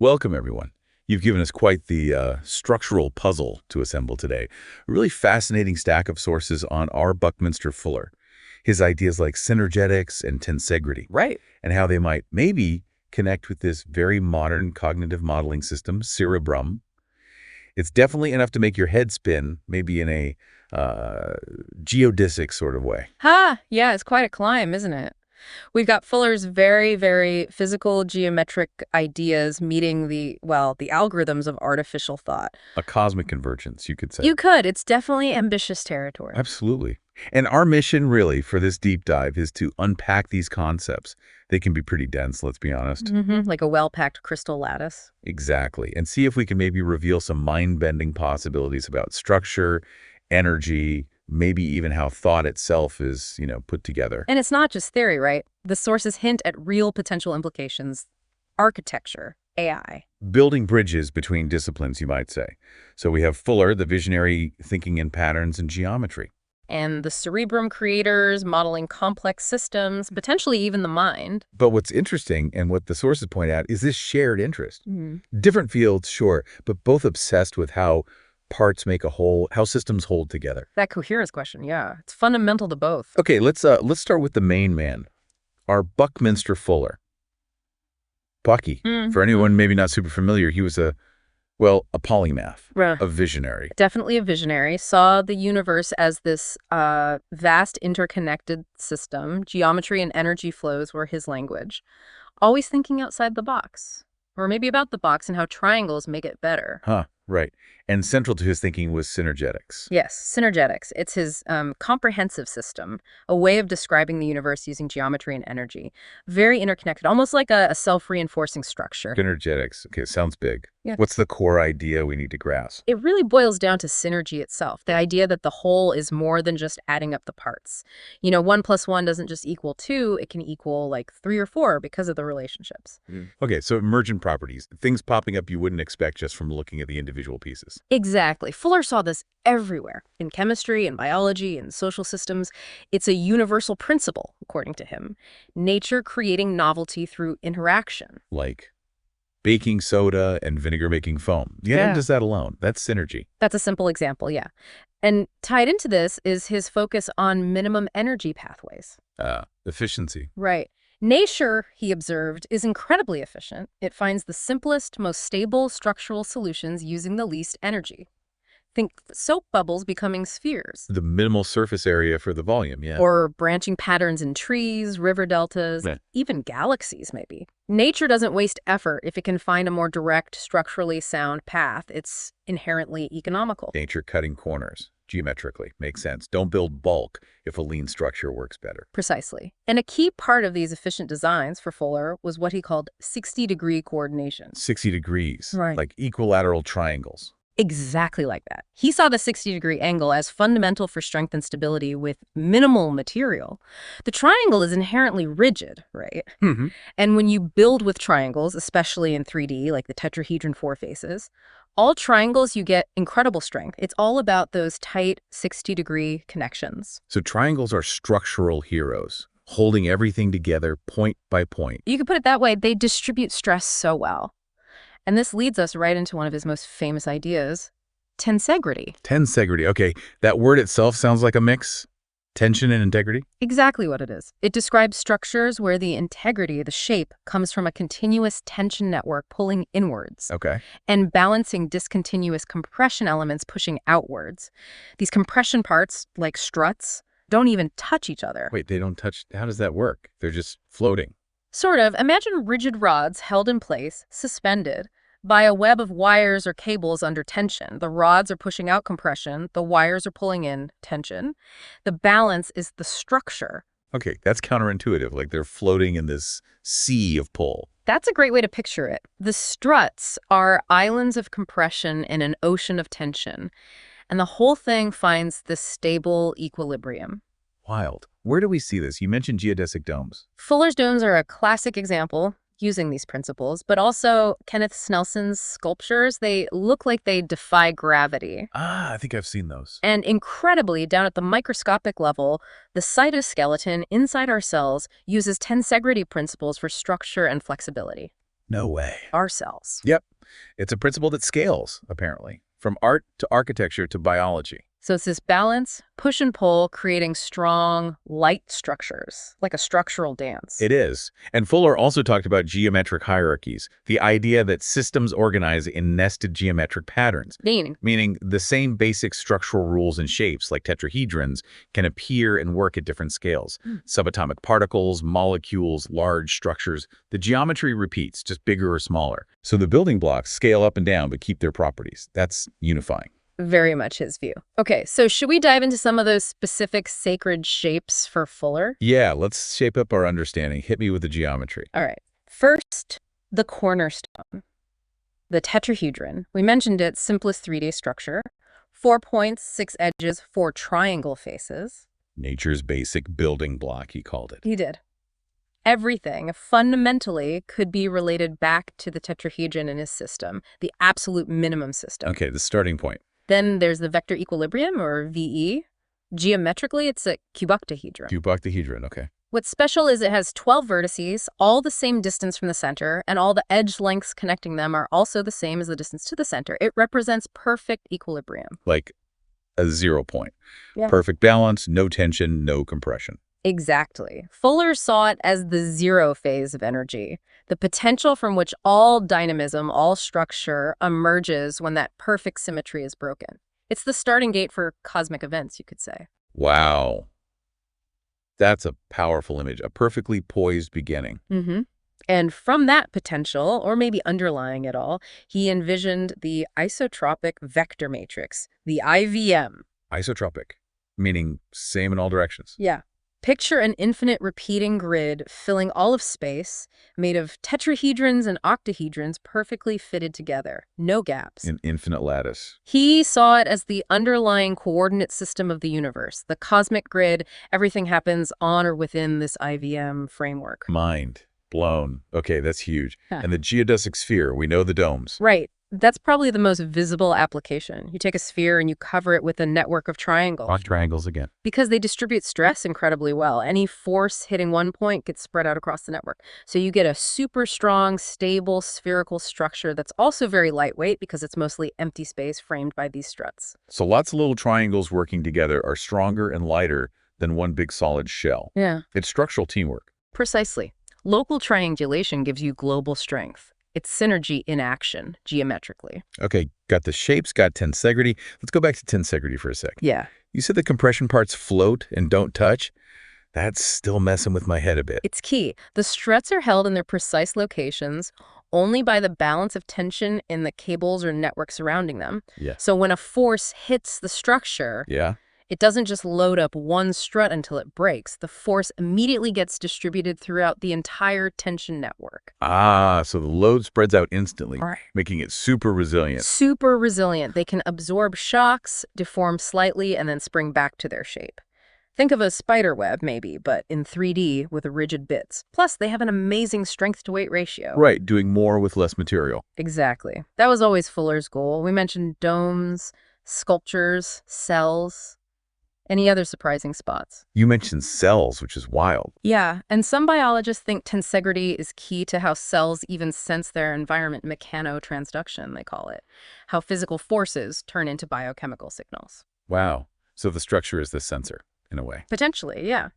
Welcome, everyone. You've given us quite the structural puzzle to assemble today. A really fascinating stack of sources on R. Buckminster Fuller. His ideas like synergetics and tensegrity. Right. And how they might maybe connect with this very modern cognitive modeling system, CEREBRUM. It's definitely enough to make your head spin, maybe in a geodesic sort of way. Yeah, it's quite a climb, isn't it? We've got Fuller's very, very physical geometric ideas meeting the algorithms of artificial thought. A cosmic convergence, you could say. You could. It's definitely ambitious territory. Absolutely. And our mission, really, for this deep dive is to unpack these concepts. They can be pretty dense, let's be honest. Like a well-packed crystal lattice. Exactly. And see if we can maybe reveal some mind-bending possibilities about structure, energy, maybe even how thought itself is, put together. And it's not just theory, right? The sources hint at real potential implications. Architecture, AI. Building bridges between disciplines, you might say. So we have Fuller, the visionary thinking in patterns and geometry. And the CEREBRUM creators modeling complex systems, potentially even the mind. But what's interesting, and what the sources point out, is this shared interest. Different fields, sure, but both obsessed with how parts make a whole, how systems hold together. That coherence question, yeah. It's fundamental to both. Okay, let's start with the main man, our Buckminster Fuller. Bucky. For anyone maybe not super familiar, he was a polymath, a visionary. Definitely a visionary. Saw the universe as this vast interconnected system. Geometry and energy flows were his language. Always thinking outside the box. Or maybe about the box and how triangles make it better. Right. And central to his thinking was synergetics. Yes, synergetics. It's his comprehensive system, a way of describing the universe using geometry and energy. Very interconnected, almost like a self-reinforcing structure. Synergetics. Okay, sounds big. Yeah. What's the core idea we need to grasp? It really boils down to synergy itself, the idea that the whole is more than just adding up the parts. 1 + 1 doesn't just equal 2, it can equal like 3 or 4 because of the relationships. Okay, so emergent properties, things popping up you wouldn't expect just from looking at the individual pieces. Exactly. Fuller saw this everywhere, in chemistry, in biology, in social systems. It's a universal principle, according to him. Nature creating novelty through interaction. Like baking soda and vinegar making foam. Yeah. Does that alone. That's synergy. That's a simple example, yeah. And tied into this is his focus on minimum energy pathways. Efficiency. Right. Nature, he observed, is incredibly efficient. It finds the simplest, most stable structural solutions using the least energy. Think soap bubbles becoming spheres. The minimal surface area for the volume, yeah. Or branching patterns in trees, river deltas, even galaxies, maybe. Nature doesn't waste effort if it can find a more direct, structurally sound path. It's inherently economical. Nature cutting corners. Geometrically. Makes sense. Don't build bulk if a lean structure works better. Precisely. And a key part of these efficient designs for Fuller was what he called 60-degree coordination. 60 degrees. Right. Like equilateral triangles. Exactly like that. He saw the 60-degree angle as fundamental for strength and stability with minimal material. The triangle is inherently rigid, right? And when you build with triangles, especially in 3D, like the tetrahedron 4 faces, all triangles, you get incredible strength. It's all about those tight 60-degree connections. So triangles are structural heroes, holding everything together point by point. You could put it that way. They distribute stress so well. And this leads us right into one of his most famous ideas, tensegrity. Tensegrity. Okay, that word itself sounds like a mix. Tension and integrity? Exactly what it is. It describes structures where the integrity, the shape, comes from a continuous tension network pulling inwards. Okay. And balancing discontinuous compression elements pushing outwards. These compression parts, like struts, don't even touch each other. Wait, they don't touch? How does that work? They're just floating. Sort of. Imagine rigid rods held in place, suspended, by a web of wires or cables under tension. The rods are pushing out compression, the wires are pulling in tension. The balance is the structure. Okay, that's counterintuitive, like they're floating in this sea of pull. That's a great way to picture it. The struts are islands of compression in an ocean of tension, and the whole thing finds this stable equilibrium. Wild. Where do we see this? You mentioned geodesic domes. Fuller's domes are a classic example using these principles, but also Kenneth Snelson's sculptures, they look like they defy gravity. I think I've seen those. And incredibly, down at the microscopic level, the cytoskeleton inside our cells uses tensegrity principles for structure and flexibility. No way. Our cells. Yep. It's a principle that scales, apparently, from art to architecture to biology. So it's this balance, push and pull, creating strong, light structures, like a structural dance. It is. And Fuller also talked about geometric hierarchies, the idea that systems organize in nested geometric patterns. Meaning the same basic structural rules and shapes, like tetrahedrons, can appear and work at different scales. Subatomic particles, molecules, large structures. The geometry repeats, just bigger or smaller. So the building blocks scale up and down but keep their properties. That's unifying. Very much his view. Okay, so should we dive into some of those specific sacred shapes for Fuller? Yeah, let's shape up our understanding. Hit me with the geometry. All right. First, the cornerstone, the tetrahedron. We mentioned its simplest 3D structure. 4 points, 6 edges, 4 triangle faces. Nature's basic building block, he called it. He did. Everything fundamentally could be related back to the tetrahedron in his system, the absolute minimum system. Okay, the starting point. Then there's the vector equilibrium, or VE. Geometrically, it's a cuboctahedron. Cuboctahedron, okay. What's special is it has 12 vertices, all the same distance from the center, and all the edge lengths connecting them are also the same as the distance to the center. It represents perfect equilibrium. Like a 0 point. Yeah. Perfect balance, no tension, no compression. Exactly. Fuller saw it as the zero phase of energy, the potential from which all dynamism, all structure emerges when that perfect symmetry is broken. It's the starting gate for cosmic events, you could say. Wow. That's a powerful image, a perfectly poised beginning. And from that potential, or maybe underlying it all, he envisioned the isotropic vector matrix, the IVM. Isotropic, meaning same in all directions. Yeah. Picture an infinite repeating grid filling all of space, made of tetrahedrons and octahedrons perfectly fitted together. No gaps. An infinite lattice. He saw it as the underlying coordinate system of the universe, the cosmic grid. Everything happens on or within this IVM framework. Mind blown. Okay, that's huge. And the geodesic sphere, we know the domes. Right. That's probably the most visible application. You take a sphere and you cover it with a network of triangles. Triangles again. Because they distribute stress incredibly well. Any force hitting one point gets spread out across the network. So you get a super strong, stable, spherical structure that's also very lightweight because it's mostly empty space framed by these struts. So lots of little triangles working together are stronger and lighter than one big solid shell. Yeah. It's structural teamwork. Precisely. Local triangulation gives you global strength. It's synergy in action, geometrically. Okay, got the shapes, got tensegrity. Let's go back to tensegrity for a sec. Yeah. You said the compression parts float and don't touch. That's still messing with my head a bit. It's key. The struts are held in their precise locations only by the balance of tension in the cables or network surrounding them. Yeah. So when a force hits the structure, it doesn't just load up one strut until it breaks. The force immediately gets distributed throughout the entire tension network. Ah, so the load spreads out instantly, Right. making it super resilient. Super resilient. They can absorb shocks, deform slightly, and then spring back to their shape. Think of a spider web, maybe, but in 3D with rigid bits. Plus, they have an amazing strength-to-weight ratio. Right, doing more with less material. Exactly. That was always Fuller's goal. We mentioned domes, sculptures, cells. Any other surprising spots? You mentioned cells, which is wild. Yeah, and some biologists think tensegrity is key to how cells even sense their environment, mechanotransduction, they call it. How physical forces turn into biochemical signals. Wow. So the structure is the sensor, in a way. Potentially, yeah.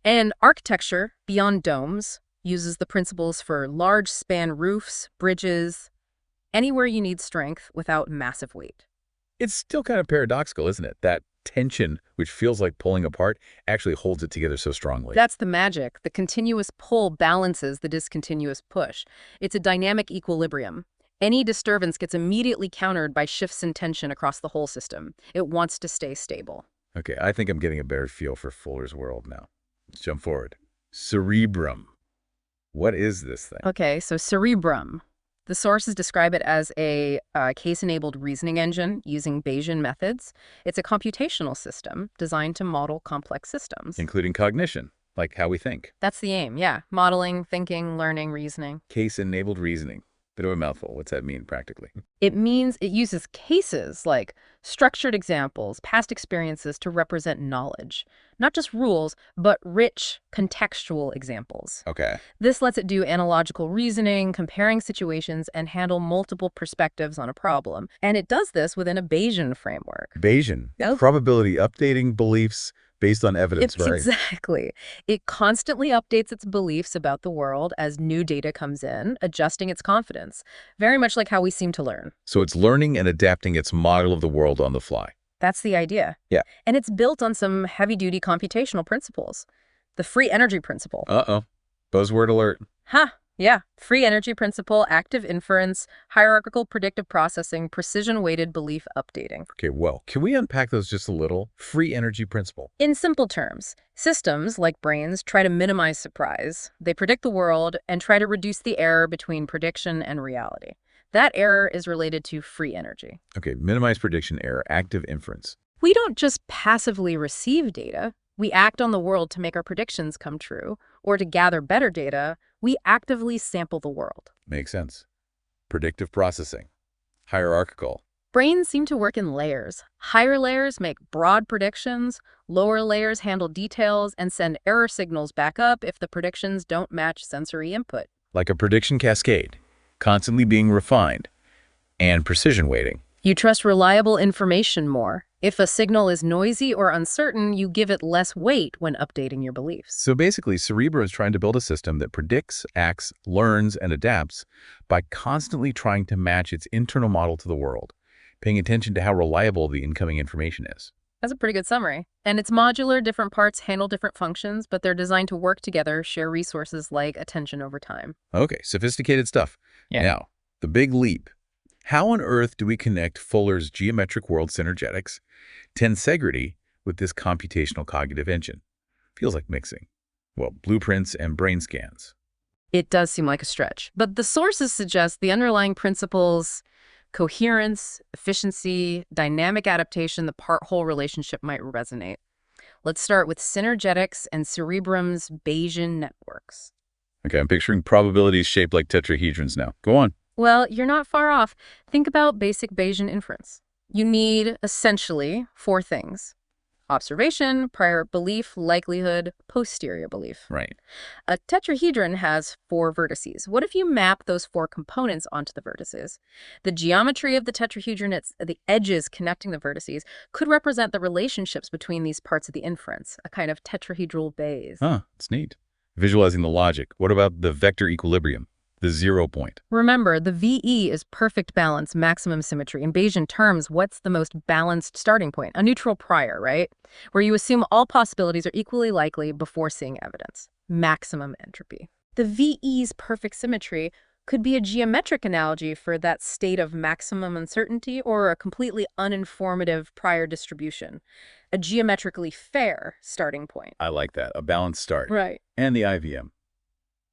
And architecture, beyond domes, uses the principles for large-span roofs, bridges, anywhere you need strength without massive weight. It's still kind of paradoxical, isn't it? That tension, which feels like pulling apart, actually holds it together so strongly. That's the magic. The continuous pull balances the discontinuous push. It's a dynamic equilibrium. Any disturbance gets immediately countered by shifts in tension across the whole system. It wants to stay stable. Okay, I think I'm getting a better feel for Fuller's world now. Let's jump forward. CEREBRUM. What is this thing? Okay, so CEREBRUM. The sources describe it as a case-enabled reasoning engine using Bayesian methods. It's a computational system designed to model complex systems. Including cognition, like how we think. That's the aim, yeah. Modeling, thinking, learning, reasoning. Case-enabled reasoning. Bit of a mouthful. What's that mean practically? It means it uses cases like structured examples, past experiences to represent knowledge. Not just rules, but rich, contextual examples. Okay. This lets it do analogical reasoning, comparing situations, and handle multiple perspectives on a problem. And it does this within a Bayesian framework. Bayesian. Yep. Probability updating beliefs based on evidence, right? Exactly. It constantly updates its beliefs about the world as new data comes in, adjusting its confidence. Very much like how we seem to learn. So it's learning and adapting its model of the world on the fly. That's the idea. Yeah. And it's built on some heavy-duty computational principles. The free energy principle. Uh-oh. Buzzword alert. Yeah. Free energy principle, active inference, hierarchical predictive processing, precision-weighted belief updating. Okay, well, can we unpack those just a little? Free energy principle. In simple terms, systems, like brains, try to minimize surprise. They predict the world and try to reduce the error between prediction and reality. That error is related to free energy. Okay, minimize prediction error, active inference. We don't just passively receive data. We act on the world to make our predictions come true, or to gather better data, we actively sample the world. Makes sense. Predictive processing. Hierarchical. Brains seem to work in layers. Higher layers make broad predictions, lower layers handle details and send error signals back up if the predictions don't match sensory input. Like a prediction cascade, constantly being refined, and precision weighting. You trust reliable information more. If a signal is noisy or uncertain, you give it less weight when updating your beliefs. So basically, Cerebrum is trying to build a system that predicts, acts, learns, and adapts by constantly trying to match its internal model to the world, paying attention to how reliable the incoming information is. That's a pretty good summary. And it's modular, different parts handle different functions, but they're designed to work together, share resources like attention over time. Okay, sophisticated stuff. Yeah. Now, the big leap. How on earth do we connect Fuller's geometric world synergetics, tensegrity, with this computational cognitive engine? Feels like mixing. Well, blueprints and brain scans. It does seem like a stretch, but the sources suggest the underlying principles, coherence, efficiency, dynamic adaptation, the part-whole relationship might resonate. Let's start with Synergetics and Cerebrum's Bayesian networks. Okay, I'm picturing probabilities shaped like tetrahedrons now. Go on. Well, you're not far off. Think about basic Bayesian inference. You need, essentially, 4 things. Observation, prior belief, likelihood, posterior belief. Right. A tetrahedron has 4 vertices. What if you map those 4 components onto the vertices? The geometry of the tetrahedron, the edges connecting the vertices, could represent the relationships between these parts of the inference, a kind of tetrahedral base. Huh, it's neat. Visualizing the logic. What about the vector equilibrium? The 0 point. Remember, the VE is perfect balance, maximum symmetry. In Bayesian terms, what's the most balanced starting point? A neutral prior, right? Where you assume all possibilities are equally likely before seeing evidence. Maximum entropy. The VE's perfect symmetry could be a geometric analogy for that state of maximum uncertainty or a completely uninformative prior distribution. A geometrically fair starting point. I like that. A balanced start. Right. And the IVM.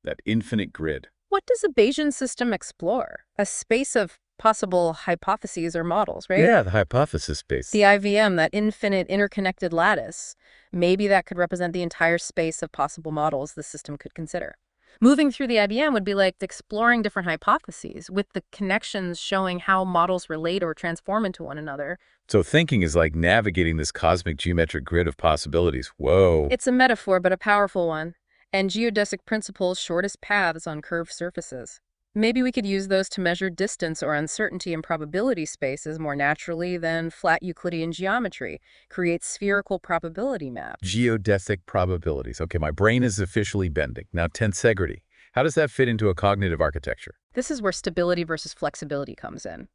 That infinite grid. What does a Bayesian system explore? A space of possible hypotheses or models, right? Yeah, the hypothesis space. The IVM, that infinite interconnected lattice. Maybe that could represent the entire space of possible models the system could consider. Moving through the IVM would be like exploring different hypotheses, with the connections showing how models relate or transform into one another. So thinking is like navigating this cosmic geometric grid of possibilities. Whoa. It's a metaphor, but a powerful one. And geodesic principles, shortest paths on curved surfaces. Maybe we could use those to measure distance or uncertainty in probability spaces more naturally than flat Euclidean geometry, create spherical probability maps. Geodesic probabilities. Okay, my brain is officially bending. Now, tensegrity. How does that fit into a cognitive architecture? This is where stability versus flexibility comes in.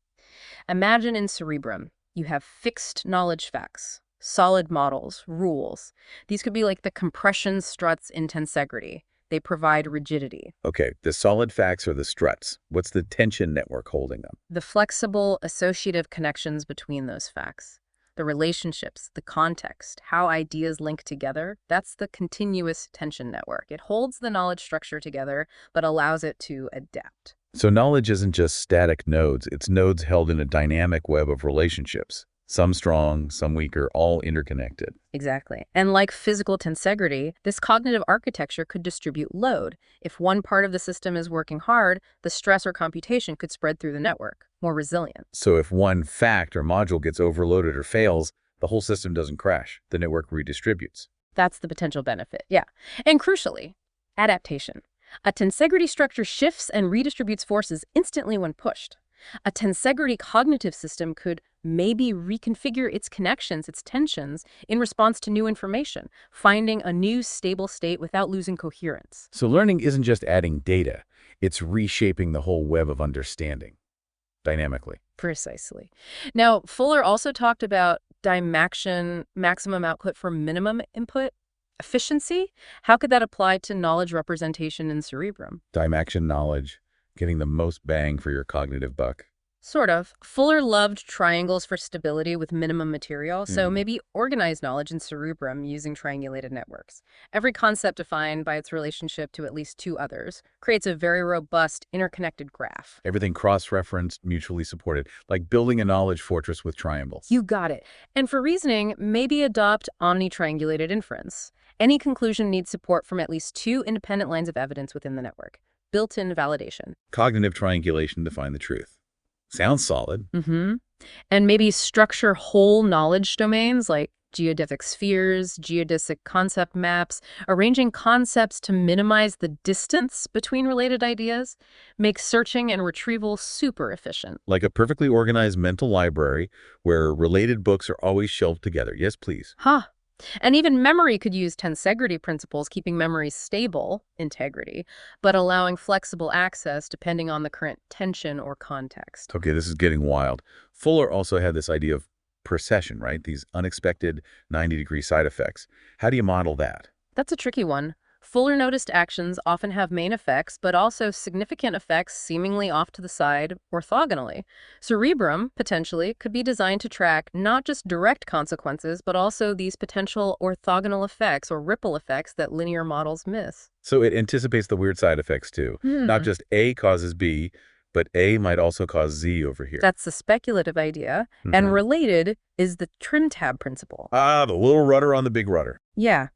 Imagine in Cerebrum, you have fixed knowledge facts. Solid models, rules. These could be like the compression struts in tensegrity. They provide rigidity. Okay, the solid facts are the struts. What's the tension network holding them? The flexible associative connections between those facts. The relationships, the context, how ideas link together, that's the continuous tension network. It holds the knowledge structure together, but allows it to adapt. So knowledge isn't just static nodes, it's nodes held in a dynamic web of relationships. Some strong, some weaker, all interconnected. Exactly. And like physical tensegrity, this cognitive architecture could distribute load. If one part of the system is working hard, the stress or computation could spread through the network, more resilient. So if one fact or module gets overloaded or fails, the whole system doesn't crash. The network redistributes. That's the potential benefit, yeah. And crucially, adaptation. A tensegrity structure shifts and redistributes forces instantly when pushed. A tensegrity cognitive system could maybe reconfigure its connections, its tensions, in response to new information, finding a new stable state without losing coherence. So learning isn't just adding data, it's reshaping the whole web of understanding dynamically. Precisely. Now, Fuller also talked about dimaction, maximum output for minimum input, efficiency. How could that apply to knowledge representation in Cerebrum? Dimaction knowledge, getting the most bang for your cognitive buck. Sort of. Fuller loved triangles for stability with minimum material, so maybe organize knowledge in Cerebrum using triangulated networks. Every concept defined by its relationship to at least two others creates a very robust, interconnected graph. Everything cross-referenced, mutually supported, like building a knowledge fortress with triangles. You got it. And for reasoning, maybe adopt omni-triangulated inference. Any conclusion needs support from at least two independent lines of evidence within the network. Built-in validation. Cognitive triangulation to find the truth. Sounds solid. And maybe structure whole knowledge domains like geodesic spheres, geodesic concept maps, arranging concepts to minimize the distance between related ideas, makes searching and retrieval super efficient. Like a perfectly organized mental library where related books are always shelved together. Yes, please. And even memory could use tensegrity principles, keeping memory stable, integrity, but allowing flexible access depending on the current tension or context. Okay, this is getting wild. Fuller also had this idea of precession, right? These unexpected 90-degree side effects. How do you model that? That's a tricky one. Fuller noticed actions often have main effects, but also significant effects seemingly off to the side orthogonally. Cerebrum, potentially, could be designed to track not just direct consequences, but also these potential orthogonal effects or ripple effects that linear models miss. So it anticipates the weird side effects too. Not just A causes B, but A might also cause Z over here. That's the speculative idea. And related is the trim tab principle. Ah, the little rudder on the big rudder. Yeah.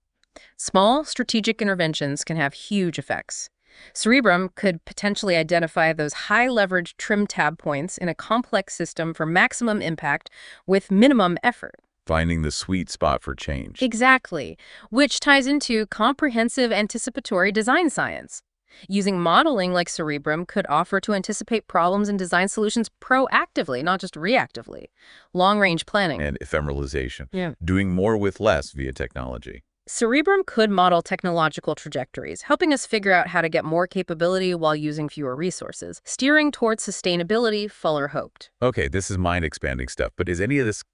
Small strategic interventions can have huge effects. Cerebrum could potentially identify those high-leverage trim tab points in a complex system for maximum impact with minimum effort. Finding the sweet spot for change. Exactly, which ties into comprehensive anticipatory design science. Using modeling like Cerebrum could offer to anticipate problems and design solutions proactively, not just reactively. Long-range planning. And ephemeralization. Yeah. Doing more with less via technology. Cerebrum could model technological trajectories, helping us figure out how to get more capability while using fewer resources, steering towards sustainability, Fuller hoped. Okay, this is mind-expanding stuff, but is any of this,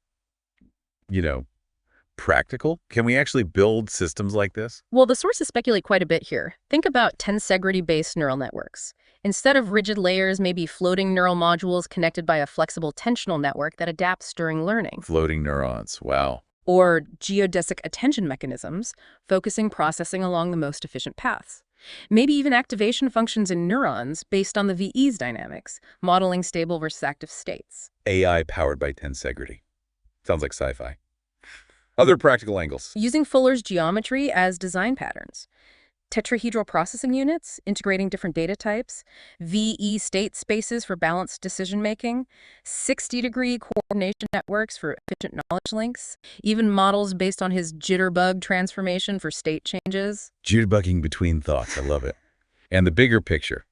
practical? Can we actually build systems like this? Well, the sources speculate quite a bit here. Think about tensegrity-based neural networks. Instead of rigid layers, maybe floating neural modules connected by a flexible tensional network that adapts during learning. Floating neurons, wow. Or geodesic attention mechanisms, focusing processing along the most efficient paths. Maybe even activation functions in neurons based on the VE's dynamics, modeling stable versus active states. AI powered by tensegrity. Sounds like sci-fi. Other practical angles. Using Fuller's geometry as design patterns. Tetrahedral processing units, integrating different data types, VE state spaces for balanced decision-making, 60-degree coordination networks for efficient knowledge links, even models based on his jitterbug transformation for state changes. Jitterbugging between thoughts, I love it. And the bigger picture,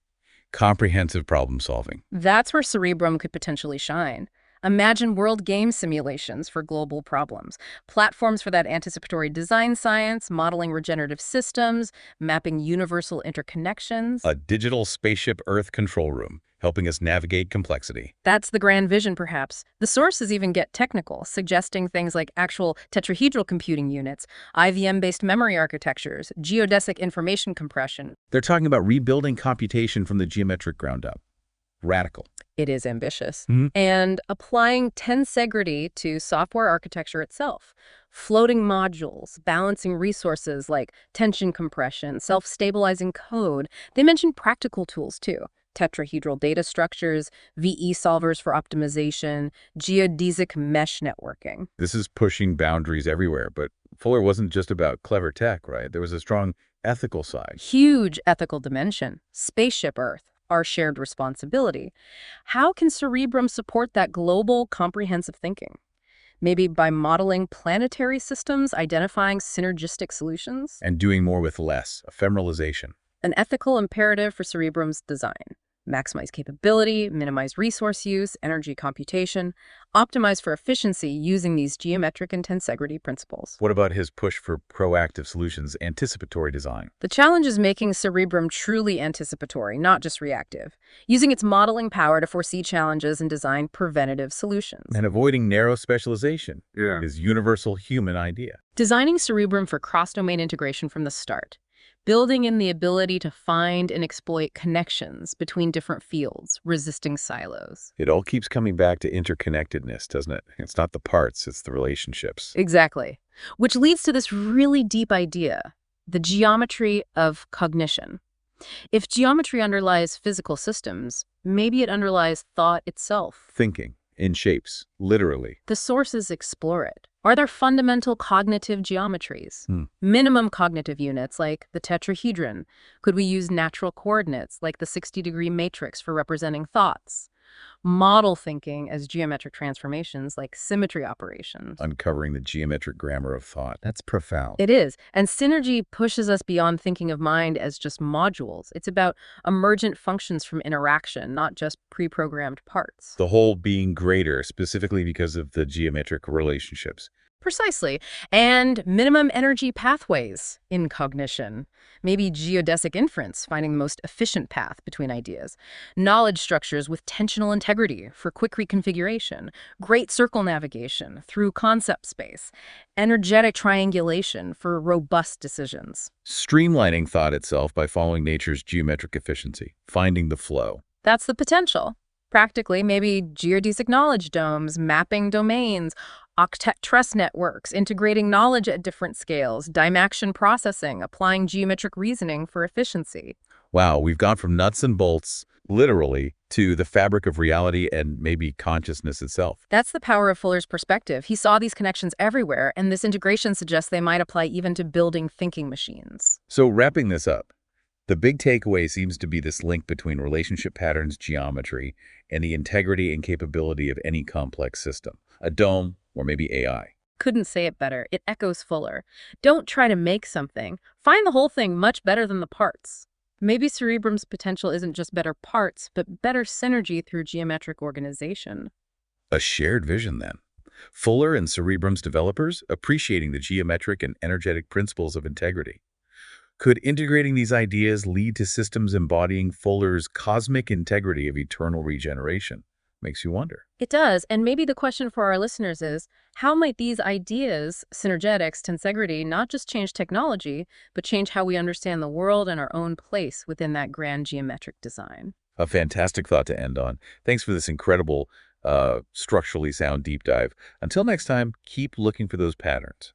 comprehensive problem solving. That's where Cerebrum could potentially shine. Imagine world game simulations for global problems, platforms for that anticipatory design science, modeling regenerative systems, mapping universal interconnections. A digital spaceship Earth control room, helping us navigate complexity. That's the grand vision, perhaps. The sources even get technical, suggesting things like actual tetrahedral computing units, IVM-based memory architectures, geodesic information compression. They're talking about rebuilding computation from the geometric ground up. Radical. It is ambitious. And applying tensegrity to software architecture itself. Floating modules, balancing resources like tension compression, self-stabilizing code. They mention practical tools, too. tetrahedral data structures, VE solvers for optimization, geodesic mesh networking. This is pushing boundaries everywhere, but Fuller wasn't just about clever tech, right? There was a strong ethical side. Huge ethical dimension. Spaceship Earth, our shared responsibility. How can Cerebrum support that global, comprehensive thinking? Maybe by modeling planetary systems, identifying synergistic solutions? And doing more with less, ephemeralization. An ethical imperative for Cerebrum's design. Maximize capability, minimize resource use, energy computation, optimize for efficiency using these geometric and tensegrity principles. What about his push for proactive solutions, anticipatory design? The challenge is making Cerebrum truly anticipatory, not just reactive, using its modeling power to foresee challenges and design preventative solutions. And avoiding narrow specialization, his universal human idea. Designing Cerebrum for cross-domain integration from the start. Building in the ability to find and exploit connections between different fields, resisting silos. It all keeps coming back to interconnectedness, doesn't it? It's not the parts, it's the relationships. Exactly. Which leads to this really deep idea, the geometry of cognition. If geometry underlies physical systems, maybe it underlies thought itself. Thinking, in shapes, literally. The sources explore it. Are there fundamental cognitive geometries? Minimum cognitive units, like the tetrahedron? Could we use natural coordinates, like the 60-degree matrix, for representing thoughts? Model thinking as geometric transformations, like symmetry operations. Uncovering the geometric grammar of thought. That's profound. It is. And synergy pushes us beyond thinking of mind as just modules. It's about emergent functions from interaction, not just pre-programmed parts. The whole being greater, specifically because of the geometric relationships. Precisely. And minimum energy pathways in cognition. Maybe geodesic inference, finding the most efficient path between ideas. Knowledge structures with tensional integrity for quick reconfiguration. Great circle navigation through concept space. Energetic triangulation for robust decisions. Streamlining thought itself by following nature's geometric efficiency. Finding the flow. That's the potential. Practically, maybe geodesic knowledge domes, mapping domains, octet truss networks, integrating knowledge at different scales, Dymaction processing, applying geometric reasoning for efficiency. Wow, we've gone from nuts and bolts, literally, to the fabric of reality and maybe consciousness itself. That's the power of Fuller's perspective. He saw these connections everywhere, and this integration suggests they might apply even to building thinking machines. So wrapping this up, the big takeaway seems to be this link between relationship patterns, geometry, and the integrity and capability of any complex system, a dome, or maybe AI. Couldn't say it better. It echoes Fuller. Don't try to make something. Find the whole thing much better than the parts. Maybe Cerebrum's potential isn't just better parts, but better synergy through geometric organization. A shared vision, then. Fuller and Cerebrum's developers appreciating the geometric and energetic principles of integrity. Could integrating these ideas lead to systems embodying Fuller's cosmic integrity of eternal regeneration? Makes you wonder. It does, and maybe the question for our listeners is, how might these ideas, synergetics, tensegrity, not just change technology, but change how we understand the world and our own place within that grand geometric design? A fantastic thought to end on. Thanks for this incredible, structurally sound deep dive. Until next time, keep looking for those patterns.